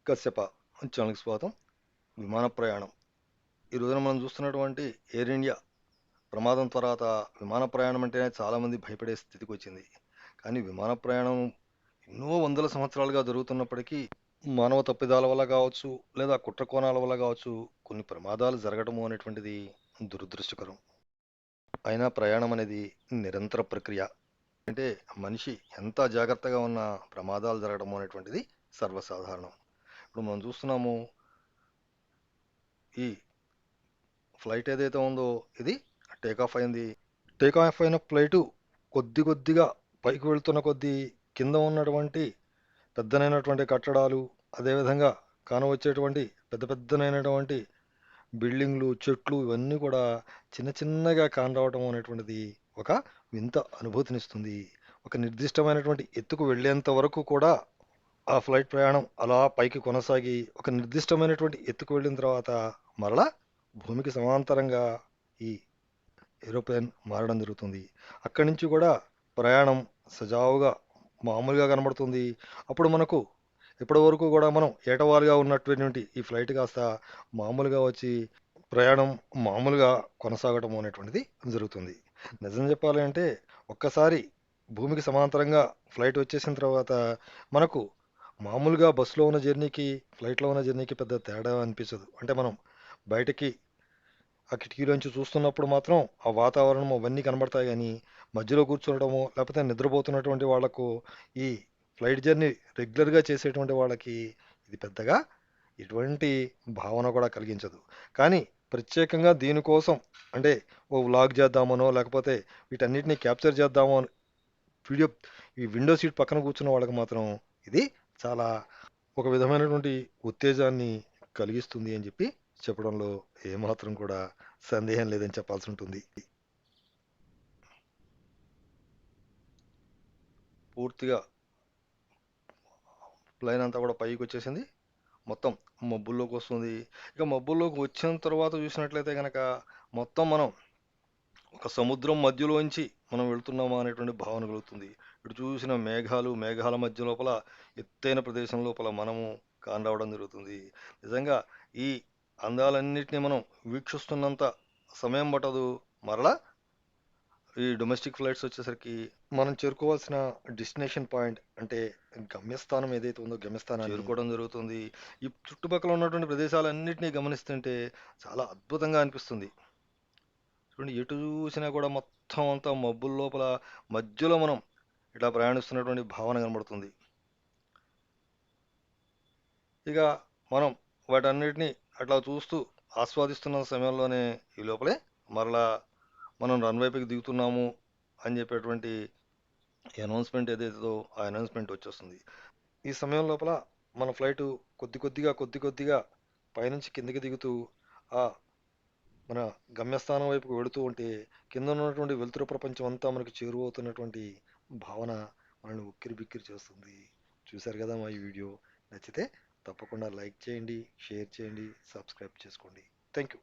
కశ్యప ఛానల్కి స్వాగతం. విమాన ప్రయాణం ఈ రోజున మనం చూస్తున్నటువంటి ఎయిర్ ఇండియా ప్రమాదం తర్వాత విమాన ప్రయాణం అంటేనే చాలామంది భయపడే స్థితికి వచ్చింది. కానీ విమాన ప్రయాణం ఎన్నో వందల సంవత్సరాలుగా జరుగుతున్నప్పటికీ మానవ తప్పిదాల వల్ల కావచ్చు, లేదా కుట్ర కోణాల వల్ల కావచ్చు, కొన్ని ప్రమాదాలు జరగడము అనేటువంటిది దురదృష్టకరం. అయినా ప్రయాణం అనేది నిరంతర ప్రక్రియ. అంటే మనిషి ఎంత జాగ్రత్తగా ఉన్న ప్రమాదాలు జరగడం అనేటువంటిది సర్వసాధారణం. ఇప్పుడు మనం చూస్తున్నాము, ఈ ఫ్లైట్ ఏదైతే ఉందో ఇది టేక్ ఆఫ్ అయింది. టేక్ ఆఫ్ అయిన ఫ్లైటు కొద్ది కొద్దిగా పైకి వెళ్తున్న కొద్దీ కింద ఉన్నటువంటి పెద్దనైనటువంటి కట్టడాలు, అదేవిధంగా కానవచ్చేటువంటి పెద్ద పెద్దనైనటువంటి బిల్డింగ్లు, చెట్లు ఇవన్నీ కూడా చిన్న చిన్నగా కానరావటం అనేటువంటిది ఒక వింత అనుభూతినిస్తుంది. ఒక నిర్దిష్టమైనటువంటి ఎత్తుకు వెళ్ళేంత వరకు కూడా ఆ ఫ్లైట్ ప్రయాణం అలా పైకి కొనసాగి ఒక నిర్దిష్టమైనటువంటి ఎత్తుకు వెళ్ళిన తర్వాత మరలా భూమికి సమాంతరంగా ఈ ఏరోప్లేన్ మారడం జరుగుతుంది. అక్కడి నుంచి కూడా ప్రయాణం సజావుగా మామూలుగా కనబడుతుంది. అప్పుడు మనకు ఇప్పటి వరకు కూడా మనం ఏటవాలుగా ఉన్నటువంటి ఈ ఫ్లైట్ కాస్త మామూలుగా వచ్చి ప్రయాణం మామూలుగా కొనసాగటం అనేటువంటిది జరుగుతుంది. నిజం చెప్పాలి అంటే ఒక్కసారి భూమికి సమాంతరంగా ఫ్లైట్ వచ్చేసిన తర్వాత మనకు మామూలుగా బస్సులో ఉన్న జర్నీకి ఫ్లైట్లో ఉన్న జర్నీకి పెద్ద తేడా అనిపించదు. అంటే మనం బయటకి ఆ కిటికీలోంచి చూస్తున్నప్పుడు మాత్రం ఆ వాతావరణం అవన్నీ కనబడతాయి, కానీ మధ్యలో కూర్చోవడము లేకపోతే నిద్రపోతున్నటువంటి వాళ్ళకు ఈ ఫ్లైట్ జర్నీ రెగ్యులర్గా చేసేటువంటి వాళ్ళకి ఇది పెద్దగా ఎటువంటి భావన కూడా కలిగించదు. కానీ ప్రత్యేకంగా దీనికోసం అంటే ఓ వ్లాగ్ చేద్దామనో లేకపోతే వీటన్నిటిని క్యాప్చర్ చేద్దామో అని వీడియో ఈ విండో సీట్ పక్కన కూర్చున్న వాళ్ళకి మాత్రం ఇది చాలా ఒక విధమైనటువంటి ఉత్తేజాన్ని కలిగిస్తుంది అని చెప్పి చెప్పడంలో ఏమాత్రం కూడా సందేహం లేదని చెప్పాల్సి ఉంటుంది. పూర్తిగా ప్లేన్ అంతా కూడా పైకి వచ్చేసింది, మొత్తం మబ్బుల్లోకి వస్తుంది. ఇక మబ్బుల్లోకి వచ్చిన తర్వాత చూసినట్లయితే కనుక మొత్తం మనం ఒక సముద్రం మధ్యలోంచి మనం వెళ్తున్నామా అనేటువంటి భావన కలుగుతుంది. ఇటు చూసిన మేఘాలు, మేఘాల మధ్య లోపల ఎత్తైన ప్రదేశం లోపల మనము కానరావడం జరుగుతుంది. నిజంగా ఈ అందాలన్నిటిని మనం వీక్షిస్తున్నంత సమయం పట్టదు. మరలా ఈ డొమెస్టిక్ ఫ్లైట్స్ వచ్చేసరికి మనం చేరుకోవాల్సిన డెస్టినేషన్ పాయింట్ అంటే గమ్యస్థానం ఏదైతే ఉందో గమ్యస్థానాన్ని చేరుకోవడం జరుగుతుంది. ఈ చుట్టుపక్కల ఉన్నటువంటి ప్రదేశాలన్నిటినీ గమనిస్తుంటే చాలా అద్భుతంగా అనిపిస్తుంది. చూడండి, ఎటు చూసినా కూడా మొత్తం అంతా మబ్బుల లోపల మధ్యలో మనం ఇట్లా ప్రయాణిస్తున్నటువంటి భావన కనబడుతుంది. ఇక మనం వాటన్నిటిని అట్లా చూస్తూ ఆస్వాదిస్తున్న సమయంలోనే ఈ లోపలే మరలా మనం రన్వేపైకి దిగుతున్నాము అని చెప్పేటువంటి అనౌన్స్మెంట్ ఏదైతుందో ఆ అనౌన్స్మెంట్ వచ్చేస్తుంది. ఈ సమయం లోపల మన ఫ్లైట్ కొద్ది కొద్దిగా పైనుంచి కిందికి దిగుతూ ఆ మన గమ్యస్థానం వైపుకు వెళుతూ ఉంటే కింద ఉన్నటువంటి వెలుతురు ప్రపంచం అంతా మనకి చేరువవుతున్నటువంటి భావన మనల్ని ఉక్కిరి బిక్కిరి చేస్తుంది. చూశారు కదా మా ఈ వీడియో. నచ్చితే తప్పకుండా లైక్ చేయండి, షేర్ చేయండి, సబ్స్క్రైబ్ చేసుకోండి. Thank you.